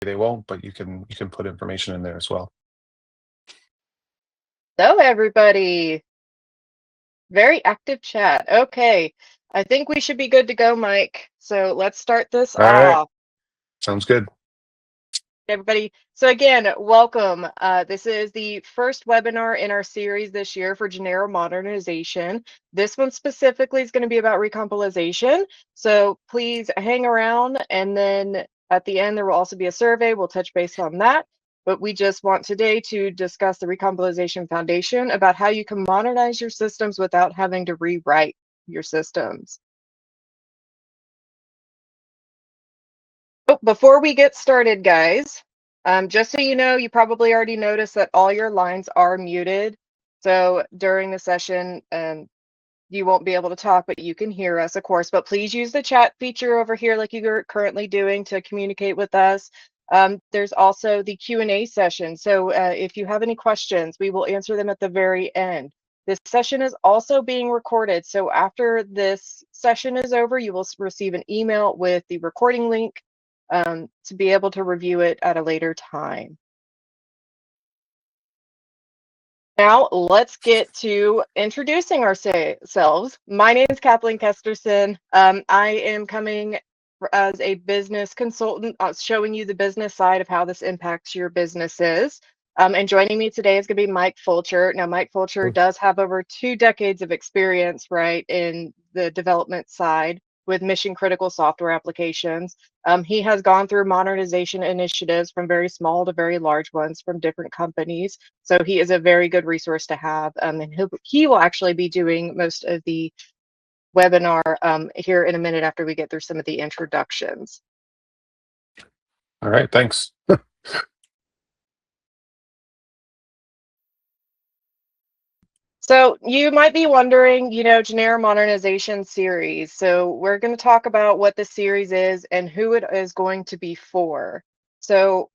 they won't, but you can put information in there as well. So everybody, very active chat. Okay, I think we should be good to go, Mike. So let's start this All right. off. Sounds good. Everybody. So again, welcome. This is the first webinar in our series this year for Genero Modernization. This one specifically is going to be about recompilation. So please hang around, and then at the end there will also be a survey. We'll touch base on that. But we just want today to discuss the recompilation foundation, about how you can modernize your systems without having to rewrite your systems. Oh, before we get started, guys, just so you know, you probably already noticed that all your lines are muted. So during the session, you won't be able to talk, but you can hear us, of course. But please use the chat feature over here like you're currently doing to communicate with us. There's also the Q&A session. So if you have any questions, we will answer them at the very end. This session is also being recorded. So after this session is over, you will receive an email with the recording link to be able to review it at a later time. Now let's get to introducing ourselves. My name is Kathleen Kesterson. I am coming as a business consultant, showing you the business side of how this impacts your businesses. And joining me today is going to be Mike Fulcher. Now, Mike Fulcher does have over 2 decades of experience, right, in the development side with mission critical software applications. He has gone through modernization initiatives from very small to very large ones from different companies. So he is a very good resource to have. And he will actually be doing most of the webinar here in a minute after we get through some of the introductions. All right, thanks. So you might be wondering, Genero Modernization series. So we're going to talk about what the series is and who it is going to be for. So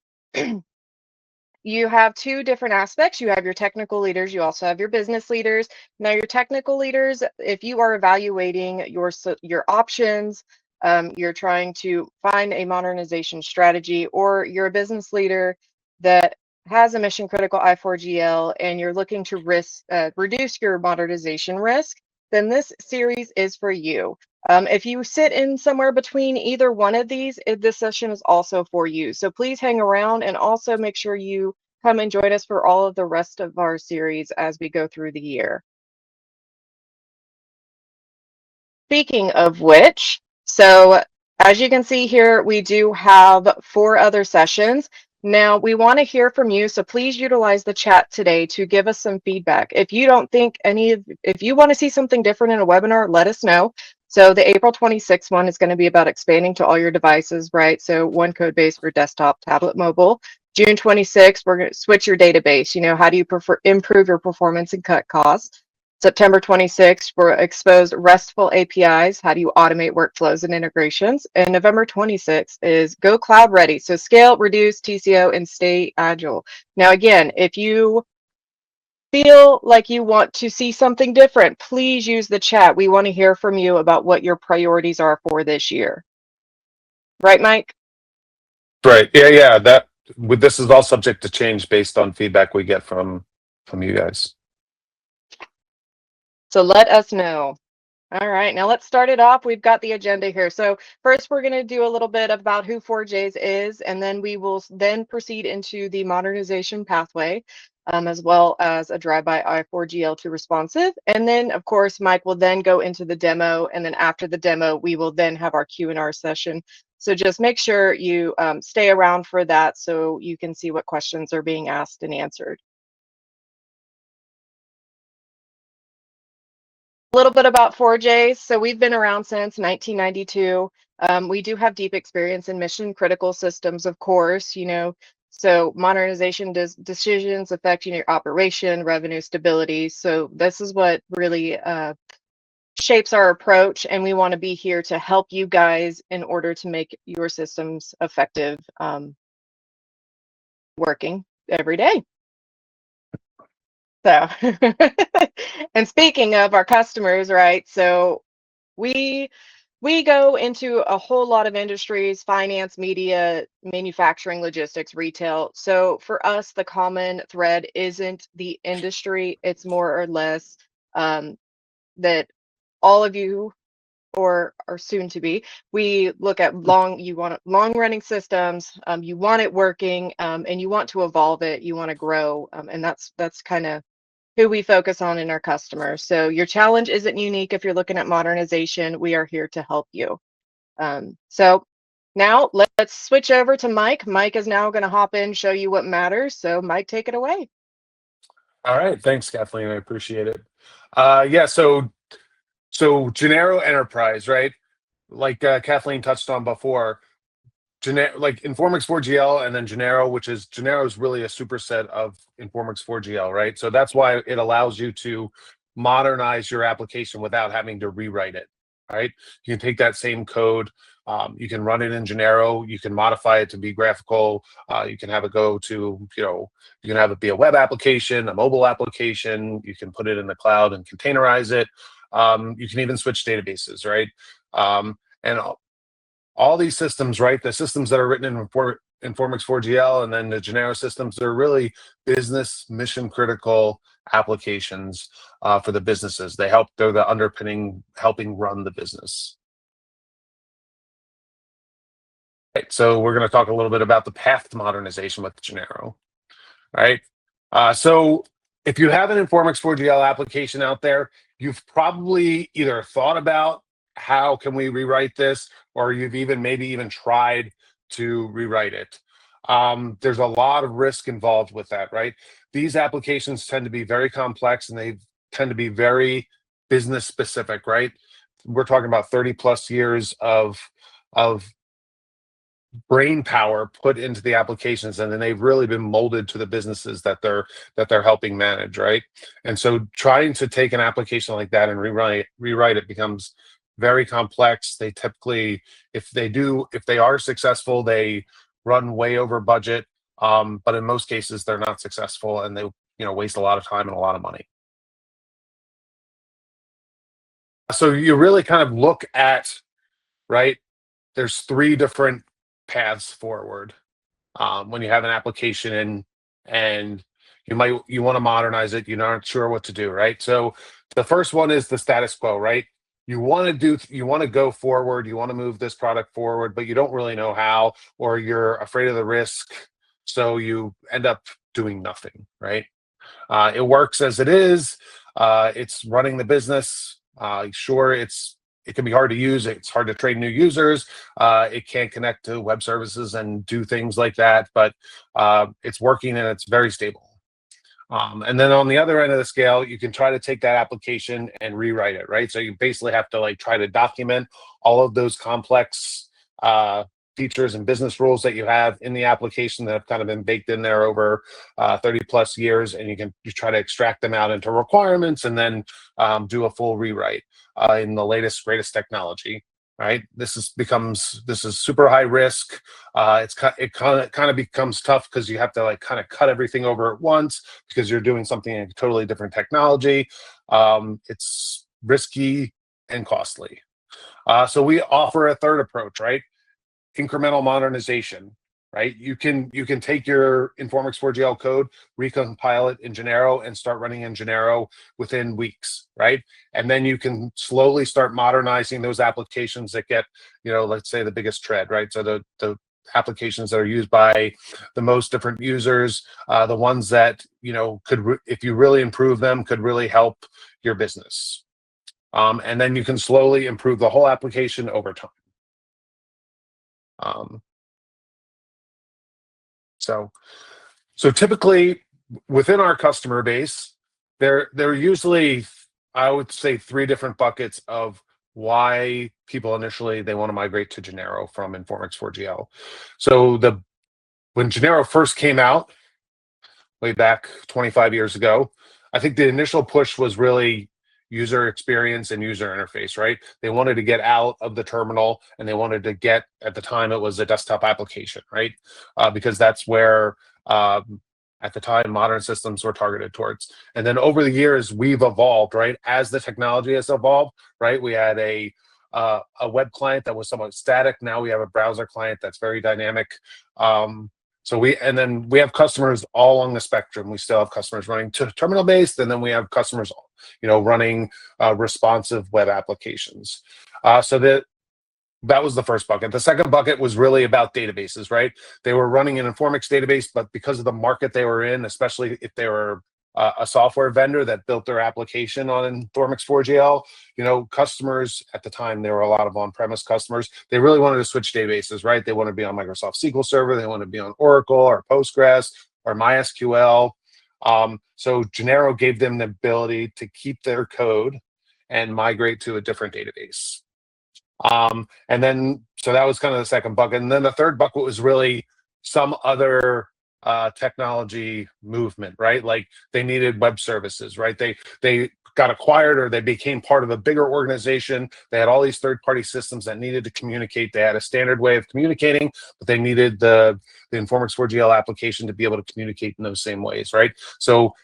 you have 2 different aspects. You have your technical leaders. You also have your business leaders. Now, your technical leaders, if you are evaluating your options, you're trying to find a modernization strategy, or you're a business leader that has a mission critical I4GL and you're looking to reduce your modernization risk, then this series is for you. If you sit in somewhere between either one of these, this session is also for you. So please hang around, and also make sure you come and join us for all of the rest of our series as we go through the year. Speaking of which, so as you can see here, we do have 4 other sessions. Now, we want to hear from you, so please utilize the chat today to give us some feedback. If you don't think if you want to see something different in a webinar, let us know. So the April 26th one is going to be about expanding to all your devices, right? So one code base for desktop, tablet, mobile. June 26th, we're going to switch your database. How do you improve your performance and cut costs? September 26th, we're exposed RESTful APIs. How do you automate workflows and integrations? And November 26th is Go Cloud Ready. So scale, reduce TCO, and stay agile. Now, again, if you feel like you want to see something different, please use the chat. We want to hear from you about what your priorities are for this year. Right, Mike? Right. Yeah. This is all subject to change based on feedback we get from you guys. So let us know. All right, now let's start it off. We've got the agenda here. So first, we're going to do a little bit about who 4Js is, and then we will then proceed into the modernization pathway, as well as a drive-by I4GL to responsive. And then, of course, Mike will then go into the demo, and then after the demo, we will then have our Q&R session. So just make sure you stay around for that so you can see what questions are being asked and answered. A little bit about 4Js. So we've been around since 1992. We do have deep experience in mission critical systems, of course, so modernization decisions affect your operation, revenue stability. So this is what really shapes our approach, and we want to be here to help you guys in order to make your systems effective, working every day. So, and speaking of our customers, right? So we We go into a whole lot of industries: finance, media, manufacturing, logistics, retail. So for us, the common thread isn't the industry, it's more or less um, that all of you, or are soon to be, we look at you want long running systems, you want it working, and you want to evolve it, you want to grow, and that's kind of who we focus on in our customers. So your challenge isn't unique. If you're looking at modernization, we are here to help you. So now let's switch over to Mike. Mike is now going to hop in, show you what matters. So Mike, take it away. All right, thanks, Kathleen. I appreciate it. Yeah, so Genero Enterprise, right? Like Kathleen touched on before, like Informix 4GL and then Genero, which is Genero is really a superset of Informix 4GL, right? So that's why it allows you to modernize your application without having to rewrite it, right? You can take that same code, you can run it in Genero, you can modify it to be graphical, you can have it go to, you can have it be a web application, a mobile application, you can put it in the cloud and containerize it. You can even switch databases, right? And all these systems, right? The systems that are written in Informix 4GL and then the Genero systems, they're really business mission critical applications for the businesses. They're the underpinning, helping run the business. Right, so we're going to talk a little bit about the path to modernization with Genero, right? So if you have an Informix 4GL application out there, you've probably either thought about how can we rewrite this, or you've maybe even tried to rewrite it. There's a lot of risk involved with that, right? These applications tend to be very complex and they tend to be very business specific, right? We're talking about 30 plus years of brain power put into the applications, and then they've really been molded to the businesses that they're helping manage, right? And so trying to take an application like that and rewrite it becomes very complex. They typically, if they are successful, they run way over budget, but in most cases they're not successful, and they waste a lot of time and a lot of money. So you really kind of look at, right, there's three different paths forward when you have an application and you want to modernize it, you're not sure what to do, right? So the first one is the status quo, right? You want to go forward, you want to move this product forward, but you don't really know how, or you're afraid of the risk, so you end up doing nothing, right? It works as it is. It's running the business. Sure, it can be hard to use. It's hard to train new users. It can't connect to web services and do things like that, but it's working and it's very stable. And then on the other end of the scale, you can try to take that application and rewrite it, right? So you basically have to try to document all of those complex features and business rules that you have in the application that have kind of been baked in there over 30 plus years, and you try to extract them out into requirements and then do a full rewrite in the latest greatest technology. Right, this is super high risk. It kind of becomes tough because you have to kind of cut everything over at once because you're doing something in a totally different technology. It's risky and costly. So we offer a third approach, right? Incremental modernization, right? You can take your Informix 4GL code, recompile it in Genero, and start running in Genero within weeks, right? And then you can slowly start modernizing those applications that get, let's say the biggest tread, right? So the applications that are used by the most different users, the ones that if you really improve them, could really help your business. And then you can slowly improve the whole application over time. So typically within our customer base, there are usually, I would say, three different buckets of why people initially they want to migrate to Genero from Informix 4GL. So when Genero first came out, way back 25 years ago, I think the initial push was really user experience and user interface, right? They wanted to get out of the terminal and they wanted to get, at the time, it was a desktop application, right? Because that's where, at the time, modern systems were targeted towards. And then over the years, we've evolved, right? As the technology has evolved, right? We had a a web client that was somewhat static. Now we have a browser client that's very dynamic. And then we have customers all along the spectrum. We still have customers running terminal based, and then we have customers, running responsive web applications. So that was the first bucket. The second bucket was really about databases, right? They were running an Informix database, but because of the market they were in, especially if they were a software vendor that built their application on Informix 4GL, customers at the time, there were a lot of on-premise customers. They really wanted to switch databases, right? They want to be on Microsoft SQL Server. They want to be on Oracle or Postgres or MySQL. So Genero gave them the ability to keep their code and migrate to a different database. And then, so that was kind of the second bucket. And then the third bucket was really some other technology movement, right? Like they needed web services, right? They got acquired or they became part of a bigger organization. They had all these third-party systems that needed to communicate. They had a standard way of communicating, but they needed the Informix 4GL application to be able to communicate in those same ways, right? So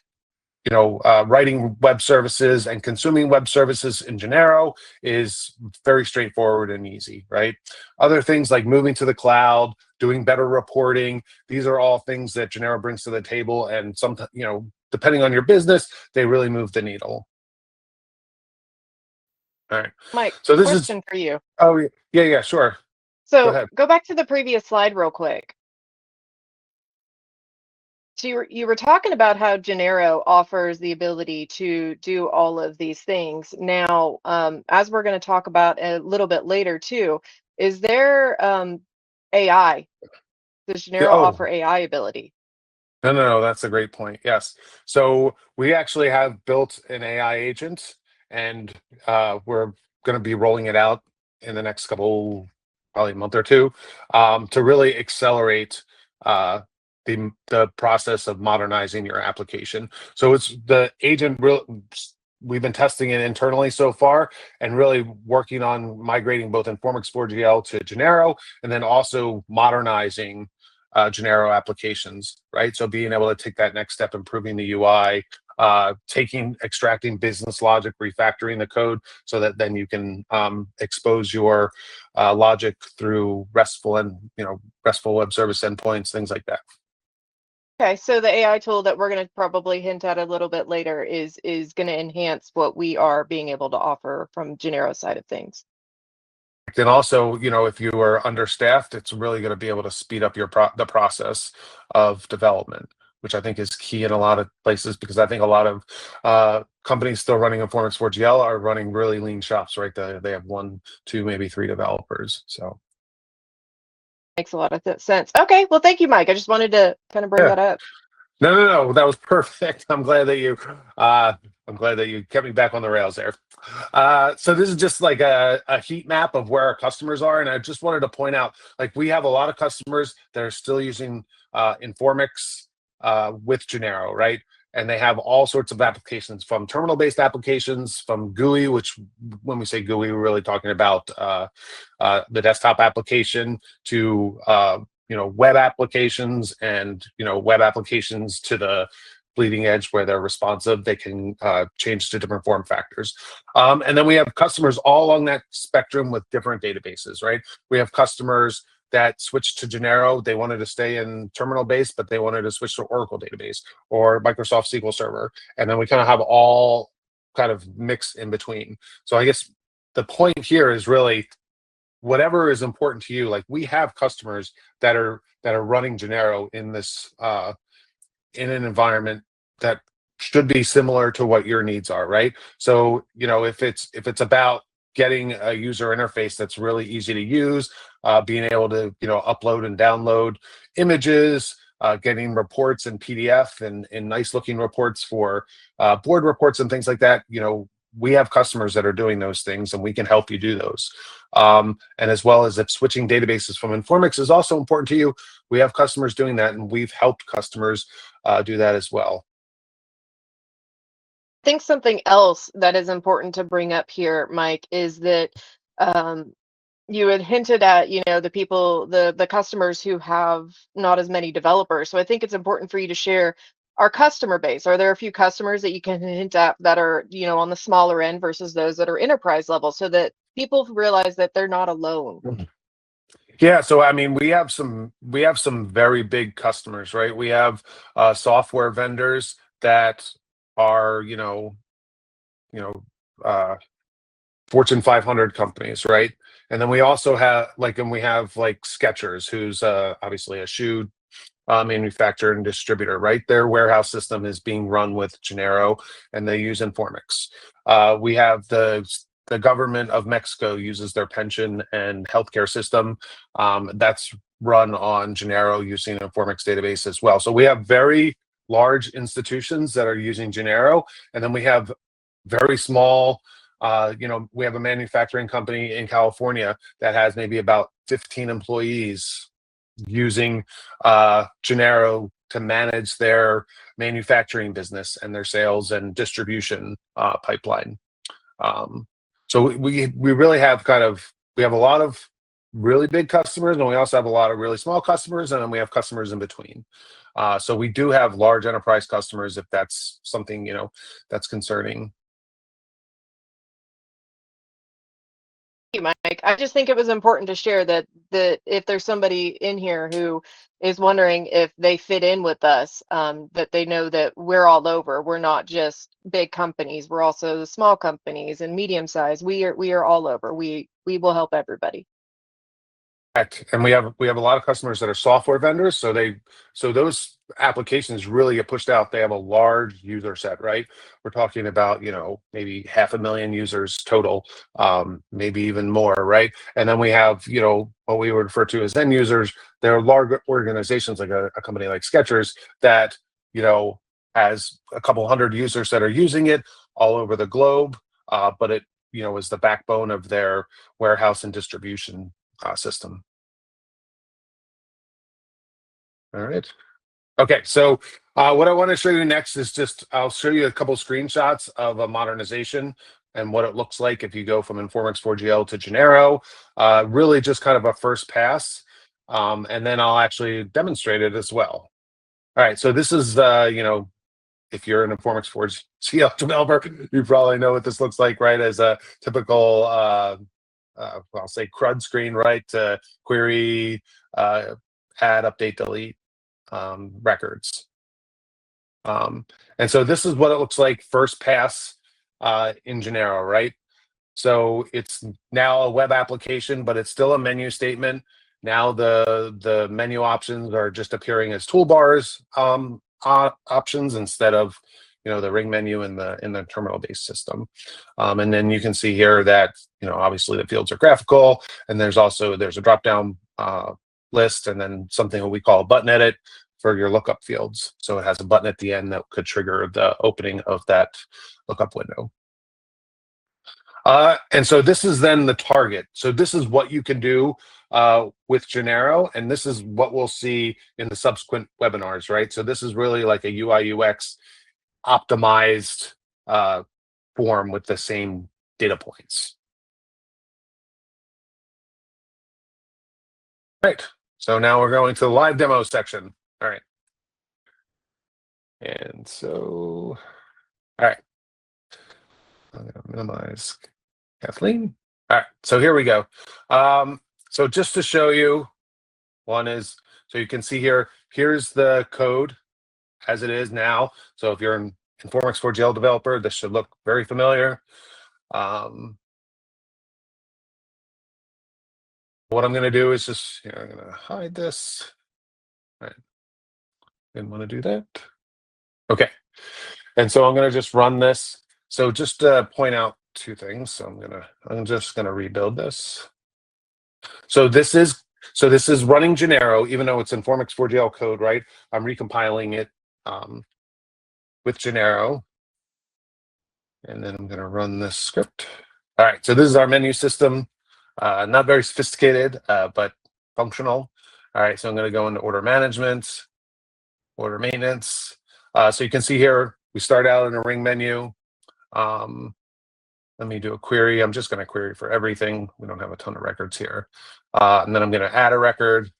writing web services and consuming web services in Genero is very straightforward and easy, right? Other things like moving to the cloud, doing better reporting, these are all things that Genero brings to the table, and sometimes, depending on your business, they really move the needle. All right. Mike, So this question for you. Oh, yeah, sure. So go back to the previous slide real quick. So you were talking about how Genero offers the ability to do all of these things. Now, as we're going to talk about a little bit later too, is there AI? Does Genero offer AI ability? No, that's a great point. Yes. So we actually have built an AI agent, and we're going to be rolling it out in the next probably month or two, to really accelerate the process of modernizing your application. So it's the agent. We've been testing it internally so far, and really working on migrating both Informix 4GL to Genero, and then also modernizing Genero applications, right? So being able to take that next step, improving the UI, extracting business logic, refactoring the code, so that then you can expose your logic through RESTful web service endpoints, things like that. Okay, so the AI tool that we're going to probably hint at a little bit later is going to enhance what we are being able to offer from Genero side of things. And also, if you are understaffed, it's really going to be able to speed up the process of development, which I think is key in a lot of places, because I think a lot of companies still running Informix 4GL are running really lean shops, right? They have 1, 2, maybe 3 developers. So makes a lot of sense. Okay, well, thank you, Mike. I just wanted to kind of bring that up. No, that was perfect. I'm glad that you kept me back on the rails there. So this is just like a heat map of where our customers are, and I just wanted to point out, like, we have a lot of customers that are still using Informix with Genero, right? And they have all sorts of applications, from terminal-based applications, from GUI, which, when we say GUI, we're really talking about the desktop application, to web applications, and web applications to the bleeding edge where they're responsive. They can change to different form factors. And then we have customers all along that spectrum with different databases, right? We have customers that switched to Genero. They wanted to stay in terminal based, but they wanted to switch to Oracle database or Microsoft SQL Server. And then we kind of have all kind of mixed in between. So I guess the point here is really, whatever is important to you. Like, we have customers that are running Genero in this in an environment that should be similar to what your needs are, right? So if it's about getting a user interface that's really easy to use, being able to upload and download images, getting reports in PDF and nice looking reports for board reports and things like that, we have customers that are doing those things, and we can help you do those. And as well as, if switching databases from Informix is also important to you, we have customers doing that, and we've helped customers do that as well. I think something else that is important to bring up here, Mike, is that you had hinted at, the people, the customers who have not as many developers. So I think it's important for you to share our customer base. Are there a few customers that you can hint at that are, on the smaller end versus those that are enterprise level, so that people realize that they're not alone? Yeah, so I mean, we have some very big customers, right? We have software vendors that are, you know, uh, Fortune 500 companies, right? And then we also have like Skechers, who's obviously a shoe manufacturer and distributor, right? Their warehouse system is being run with Genero, and they use Informix. We have the government of Mexico uses their pension and healthcare system. That's run on Genero using an Informix database as well. So we have very large institutions that are using Genero, and then we have very small. We have a manufacturing company in California that has maybe about 15 employees using Genero to manage their manufacturing business and their sales and distribution pipeline. So we really have we have a lot of really big customers, and we also have a lot of really small customers, and then we have customers in between. So we do have large enterprise customers if that's something that's concerning. You, Mike. I just think it was important to share that if there's somebody in here who is wondering if they fit in with us, that they know that we're all over. We're not just big companies. We're also small companies and medium size. We are all over. We will help everybody. Correct. And we have a lot of customers that are software vendors, so those applications really get pushed out. They have a large user set, right? We're talking about maybe 500,000 users total, maybe even more, right? And then we have what we would refer to as end users. There are large organizations like a company like Skechers that has a couple hundred users that are using it all over the globe, but it is the backbone of their warehouse and distribution system. All right. Okay, so what I want to show you next is I'll show you a couple screenshots of a modernization and what it looks like if you go from Informix 4GL to Genero. Really just kind of a first pass, and then I'll actually demonstrate it as well. All right, so this is, if you're an Informix 4GL developer, you probably know what this looks like, right? As a typical I'll say CRUD screen, right? Query, add, update, delete records. And so this is what it looks like first pass in Genero, right? So it's now a web application, but it's still a menu statement. Now the menu options are just appearing as toolbars options instead of the ring menu in the terminal-based system. And then you can see here that obviously the fields are graphical, and there's a drop-down list, and then something that we call a button edit for your lookup fields. So it has a button at the end that could trigger the opening of that lookup window. And so this is then the target. So this is what you can do with Genero, and this is what we'll see in the subsequent webinars, right? So this is really like a UI UX optimized form with the same data points. Right. So now we're going to the live demo section. All right. And so, all right. I'm going to minimize Kathleen. All right. So here we go. So just to show you, so you can see here's the code as it is now. So if you're an Informix 4GL developer, this should look very familiar. What I'm going to do is I'm going to hide this. All right. Didn't want to do that. Okay. And so I'm going to just run this. So just to point out two things. So I'm just going to rebuild this. So this is running Genero, even though it's Informix 4GL code, right? I'm recompiling it with Genero. And then I'm going to run this script. All right. So this is our menu system. Not very sophisticated, but functional. All right. So I'm going to go into order management, order maintenance. So you can see here, we start out in a ring menu. Let me do a query. I'm just going to query for everything. We don't have a ton of records here. And then I'm going to add a record.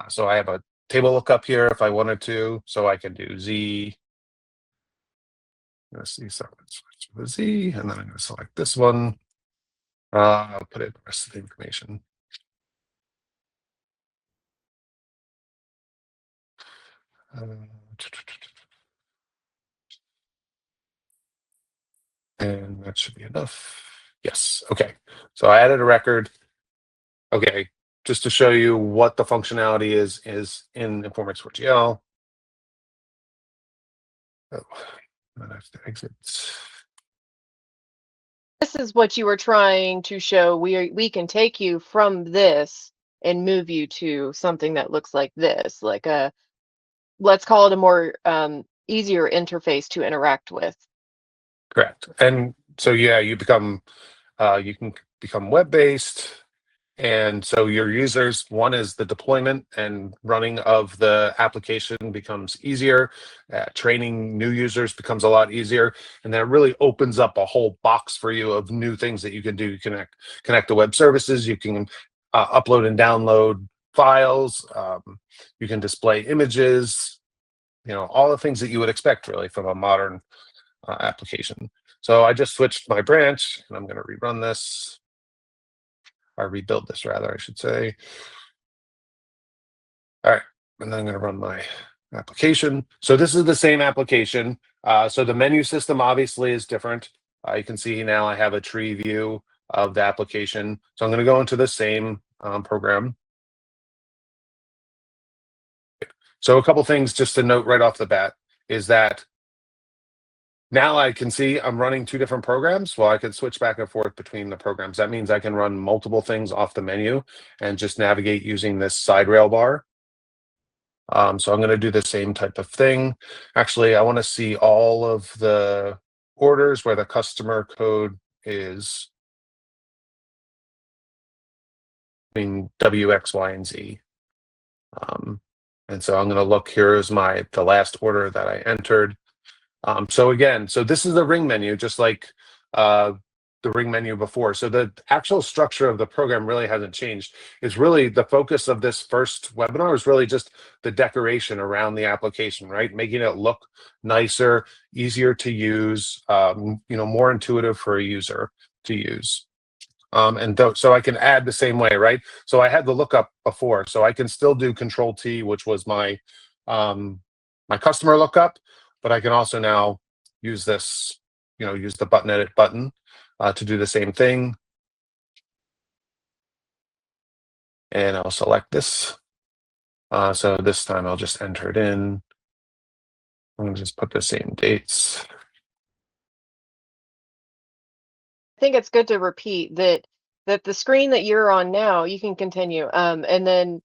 So I have a table lookup here if I wanted to. So I can do Z. I'm going to see, so I'm going to switch to the Z, and then I'm going to select this one. I'll put in the rest of the information. And that should be enough. Yes. Okay. So I added a record. Okay. Just to show you what the functionality is in Informix 4GL. Oh, I have to exit. This is what you were trying to show. We can take you from this and move you to something that looks like this, like a, let's call it a more easier interface to interact with. Correct. And so yeah, you can become web-based. And so your users, one is the deployment and running of the application becomes easier. Training new users becomes a lot easier. And that really opens up a whole box for you of new things that you can do. You can connect to web services. You can upload and download files. You can display images, all the things that you would expect really from a modern application. So I just switched my branch and I'm going to rerun this. Or rebuild this rather, I should say. All right, and then I'm going to run my application. So this is the same application. So the menu system obviously is different. You can see now I have a tree view of the application. So I'm going to go into the same program. So a couple things just to note right off the bat is that now I can see I'm running two different programs. Well, I can switch back and forth between the programs. That means I can run multiple things off the menu and just navigate using this side rail bar. So I'm going to do the same type of thing. Actually, I want to see all of the orders where the customer code is between W, X, Y, and Z. And so I'm going to look, here is the last order that I entered. So again, this is the ring menu, just like the ring menu before. So the actual structure of the program really hasn't changed. It's really the focus of this first webinar is really just the decoration around the application, right? Making it look nicer, easier to use, more intuitive for a user to use. So I can add the same way, right? So I had the lookup before, so I can still do Control T, which was my customer lookup, but I can also now use this, use the button edit button to do the same thing. And I'll select this. So this time I'll just enter it in. I'm gonna just put the same dates. I think it's good to repeat that the screen that you're on now, you can continue, and then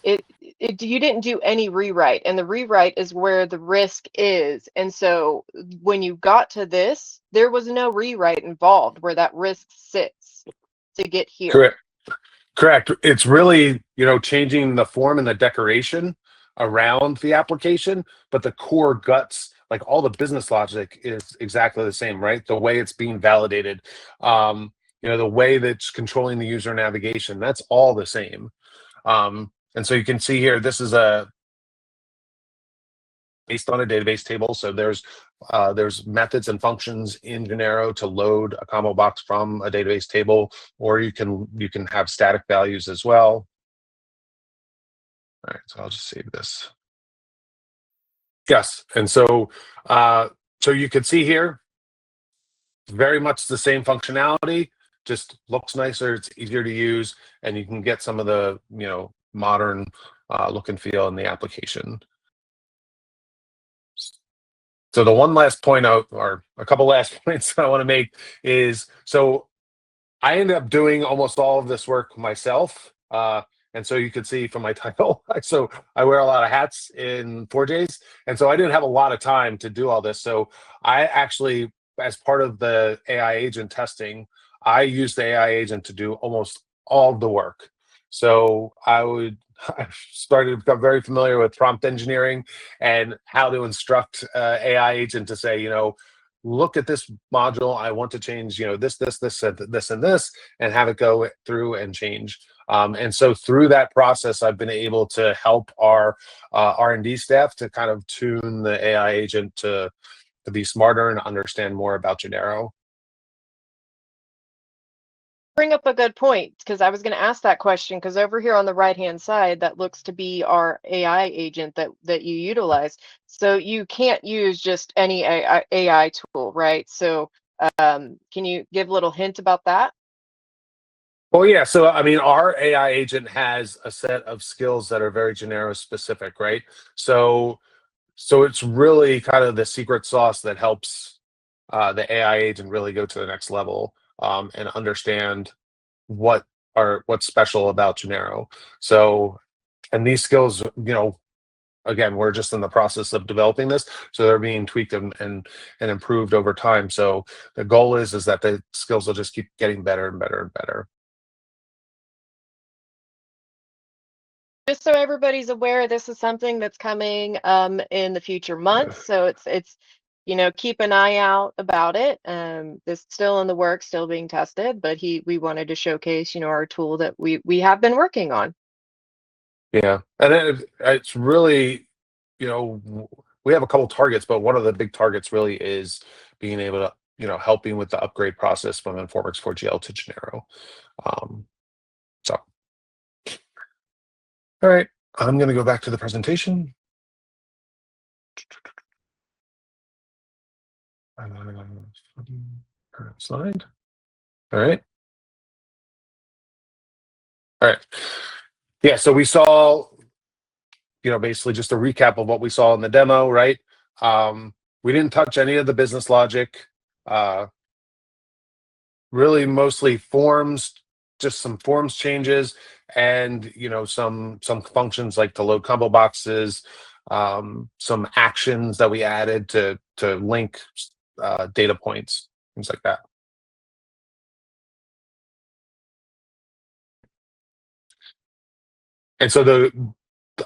you didn't do any rewrite, and the rewrite is where the risk is. And so when you got to this, there was no rewrite involved where that risk sits to get here. Correct. It's really, changing the form and the decoration around the application, but the core guts, like all the business logic, is exactly the same, right? The way it's being validated, the way that's controlling the user navigation, that's all the same. And so you can see here, this is based on a database table. So there's methods and functions in Genero to load a combo box from a database table, or you can have static values as well. All right, so I'll just save this. Yes, and so you can see here, very much the same functionality, just looks nicer, it's easier to use, and you can get some of the modern look and feel in the application. So the one last point or a couple last points I want to make is, so I ended up doing almost all of this work myself. And so you can see from my title, so I wear a lot of hats in 4Js. And so I didn't have a lot of time to do all this. So I actually, as part of the AI agent testing, I used the AI agent to do almost all of the work. So I started to become very familiar with prompt engineering and how to instruct AI agent to say, look at this module. I want to change, this, and this, and have it go through and change. And so through that process, I've been able to help our R&D staff to kind of tune the AI agent to be smarter and understand more about Genero. Bring up a good point, because I was going to ask that question, because over here on the right hand side that looks to be our AI agent that you utilize. So you can't use just any AI tool, right? So can you give a little hint about that? Well, yeah. So, I mean, our AI agent has a set of skills that are very Genero specific, right? So it's really kind of the secret sauce that helps the AI agent really go to the next level, and understand what what's special about Genero. So, and these skills, again, we're just in the process of developing this, so they're being tweaked and improved over time. So the goal is that the skills will just keep getting better and better and better. Just so everybody's aware, this is something that's coming in the future months. So it's keep an eye out about it. This is still in the works, still being tested, but we wanted to showcase our tool that we have been working on. Yeah, and it's really, we have a couple targets, but one of the big targets really is being able to, helping with the upgrade process from Informix 4GL to Genero. So, all right, I'm going to go back to the presentation. Current slide. All right. All right. Yeah, so we saw, basically just a recap of what we saw in the demo, right? We didn't touch any of the business logic. Really mostly forms, just some forms changes, and some functions like to load combo boxes, some actions that we added to link data points, things like that. And so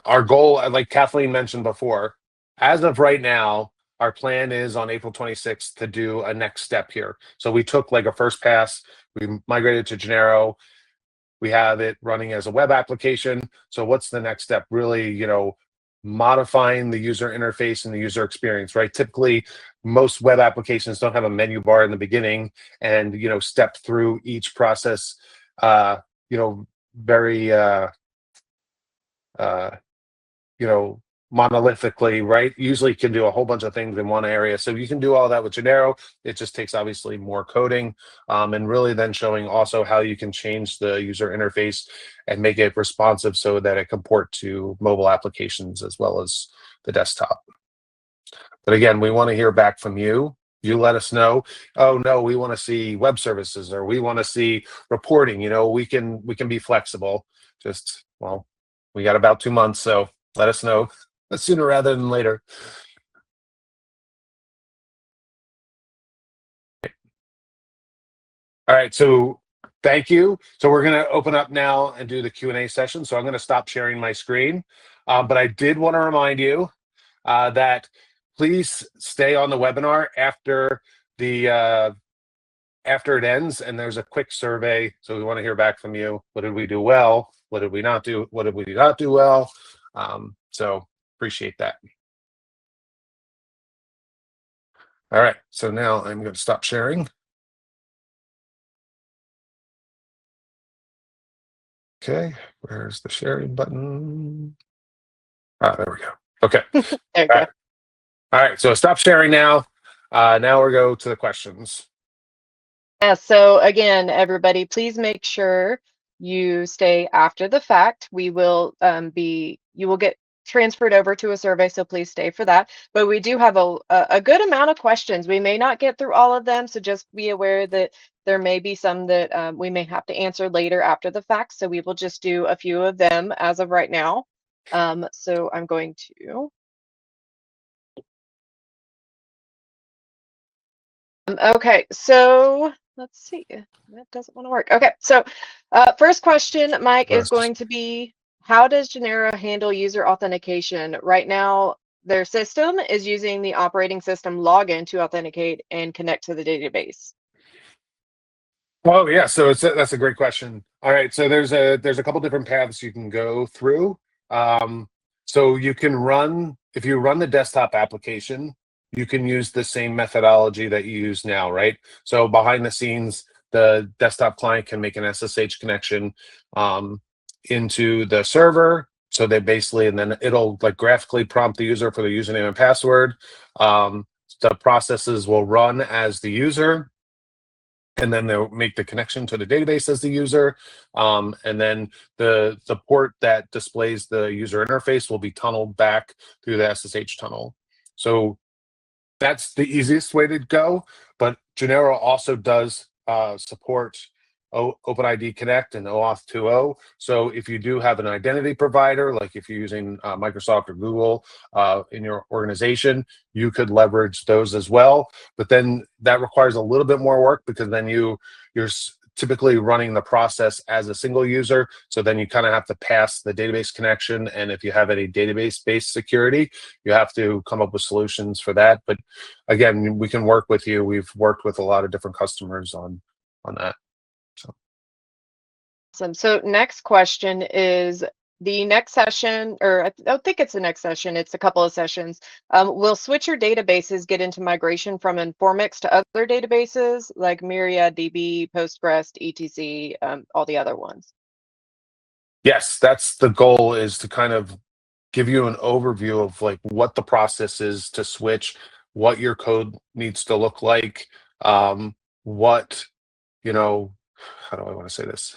our goal, like Kathleen mentioned before, as of right now, our plan is on April 26th to do a next step here. So we took like a first pass, we migrated to Genero, we have it running as a web application. So what's the next step? Really, modifying the user interface and the user experience, right? Typically, most web applications don't have a menu bar in the beginning, and step through each process, very uh, monolithically, right? Usually can do a whole bunch of things in one area. So you can do all that with Genero. It just takes obviously more coding, and really then showing also how you can change the user interface and make it responsive so that it can port to mobile applications as well as the desktop. But again, we want to hear back from you. You let us know, oh no, we want to see web services, or we want to see reporting. We can be flexible. Just, well, we got about 2 months, so let us know sooner rather than later. All right, so thank you. So we're going to open up now and do the Q&A session. So I'm going to stop sharing my screen. But I did want to remind you that please stay on the webinar after after it ends, and there's a quick survey. So we want to hear back from you. What did we do well? What did we not do? What did we not do well? So appreciate that. All right, so now I'm going to stop sharing. Okay, where's the sharing button? There we go. Okay. There you go. All right, so stop sharing now. Now we'll go to the questions. Yeah, so again, everybody, please make sure you stay after the fact. You will get transferred over to a survey, so please stay for that. But we do have a good amount of questions. We may not get through all of them, so just be aware that there may be some that we may have to answer later after the fact. So we will just do a few of them as of right now. So I'm going to. Okay, so let's see. That doesn't want to work. Okay, so first question, Mike, is going to be, how does Genero handle user authentication? Right now, their system is using the operating system login to authenticate and connect to the database. Oh yeah, so that's a great question. All right, so there's a couple different paths you can go through. Um, so you can run if you run the desktop application, you can use the same methodology that you use now, right? So behind the scenes, the desktop client can make an SSH connection um, into the server. So they basically, and then it'll like graphically prompt the user for the username and password. The processes will run as the user, and then they'll make the connection to the database as the user. And then the port that displays the user interface will be tunneled back through the SSH tunnel. So that's the easiest way to go. But Genero also does support OpenID Connect and OAuth 2.0. So if you do have an identity provider, like if you're using Microsoft or Google in your organization, you could leverage those as well. But then that requires a little bit more work, because then you're typically running the process as a single user. So then you kind of have to pass the database connection. And if you have any database-based security, you have to come up with solutions for that. But again, we can work with you. We've worked with a lot of different customers on that. So Awesome. So next question is the next session, or I don't think it's the next session, it's a couple of sessions. Will switcher databases get into migration from Informix to other databases like MariaDB, Postgres, etc., all the other ones? yes, that's the goal, is to kind of give you an overview of like what the process is to switch, what your code needs to look like, what, you know, how do I want to say this?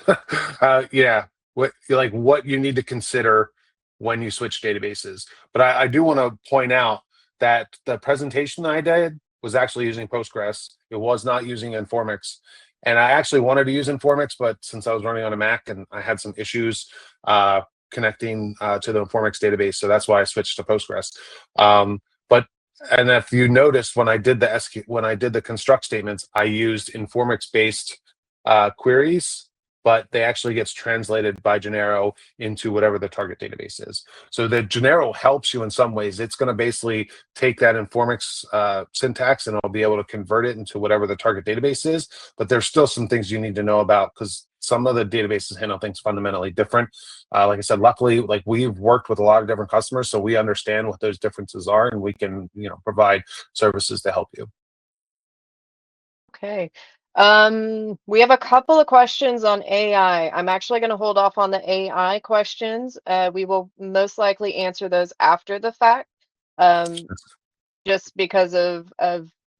Yeah, what you need to consider when you switch databases. But I do want to point out that the presentation I did was actually using Postgres. It was not using Informix. And I actually wanted to use Informix, but since I was running on a Mac and I had some issues connecting to the Informix database, so that's why I switched to Postgres. But and if you noticed, when I did the construct statements, I used Informix based queries, but they actually gets translated by Genero into whatever the target database is. So the Genero helps you in some ways. It's going to basically take that Informix syntax, and it'll be able to convert it into whatever the target database is. But there's still some things you need to know about, because some of the databases handle things fundamentally different. Like I said, luckily, like we've worked with a lot of different customers, so we understand what those differences are, and we can, provide services to help you. Okay. We have a couple of questions on AI. I'm actually going to hold off on the AI questions. We will most likely answer those after the fact, um, just because of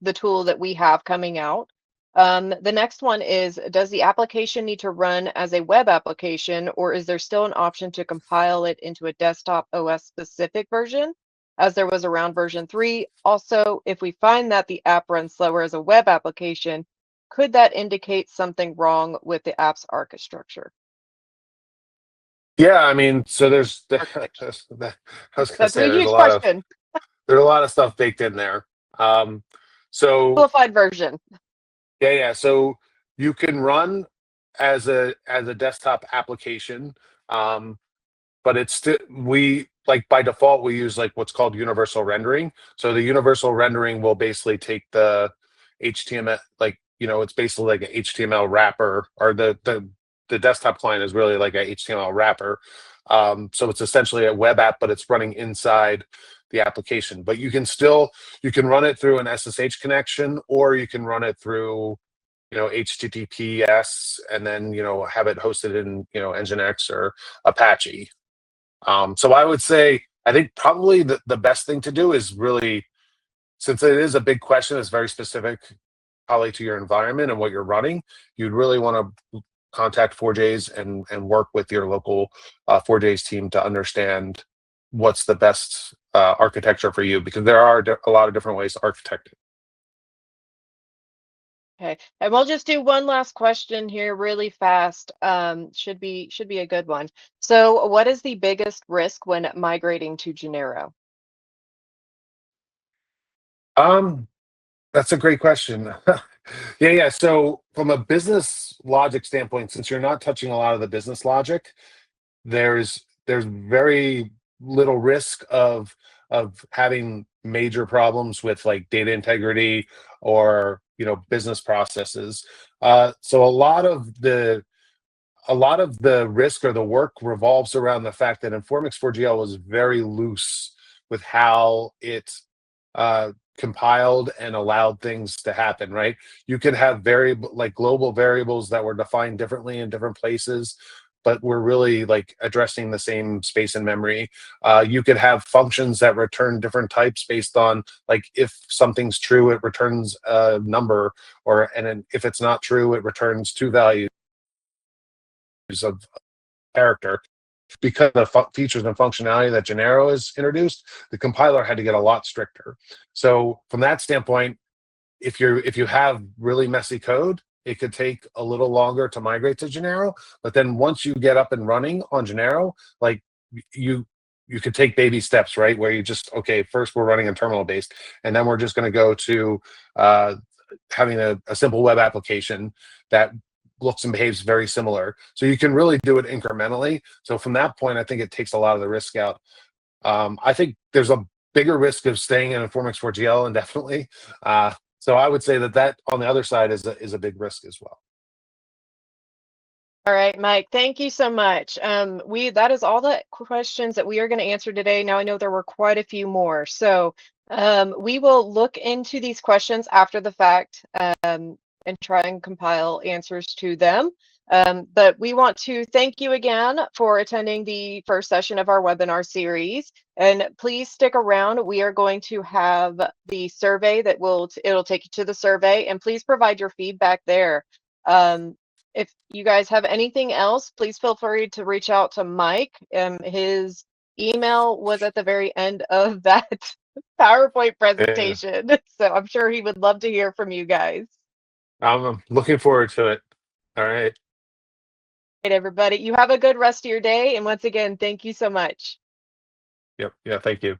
the tool that we have coming out. The next one is, does the application need to run as a web application, or is there still an option to compile it into a desktop OS specific version, as there was around version 3? Also, if we find that the app runs slower as a web application, could that indicate something wrong with the app's architecture? Yeah, I mean, so Architecture. I was gonna That's say a huge question. there's a lot of stuff baked in there. So Simplified version. yeah. So you can run as a desktop application, um, but it's still, we like by default we use like what's called universal rendering. So the universal rendering will basically take the HTML, like it's basically like an HTML wrapper, or the desktop client is really like a HTML wrapper. So it's essentially a web app, but it's running inside the application. But you can run it through an SSH connection, or you can run it through HTTPS, and then have it hosted in Nginx or Apache. So I would say, I think probably the best thing to do is really, since it is a big question, it's very specific probably to your environment and what you're running, you'd really want to contact 4Js and work with your local 4Js team to understand what's the best architecture for you, because there are a lot of different ways to architect it. Okay, and we'll just do one last question here really fast. Should be a good one. So, what is the biggest risk when migrating to Genero? Um, that's a great question. Yeah. So from a business logic standpoint, since you're not touching a lot of the business logic, there's very little risk of having major problems with like data integrity, or business processes. So a lot of the risk or the work revolves around the fact that Informix 4GL was very loose with how it compiled and allowed things to happen, right? You could have variable, like global variables that were defined differently in different places, but we're really like addressing the same space and memory. You could have functions that return different types based on, like, if something's true, it returns a number, and then if it's not true, it returns two values of character. Because of the features and functionality that Genero has introduced, the compiler had to get a lot stricter. So from that standpoint, if you have really messy code, it could take a little longer to migrate to Genero. But then once you get up and running on Genero, like you could take baby steps, right? Where you just, okay, first we're running in terminal based, and then we're just going to go to having a simple web application that looks and behaves very similar. So you can really do it incrementally. So from that point, I think it takes a lot of the risk out. I think there's a bigger risk of staying in Informix 4GL indefinitely. So I would say that on the other side is a big risk as well. All right, Mike, thank you so much. That is all the questions that we are going to answer today. Now I know there were quite a few more. So we will look into these questions after the fact and try and compile answers to them. But we want to thank you again for attending the first session of our webinar series. And please stick around. We are going to have the survey that it'll take you to the survey, and please provide your feedback there. If you guys have anything else, please feel free to reach out to Mike. His email was at the very end of that PowerPoint presentation. Yeah. So I'm sure he would love to hear from you guys. I'm looking forward to it. All right. All right, everybody. You have a good rest of your day. And once again, thank you so much. Yep. Yeah, thank you.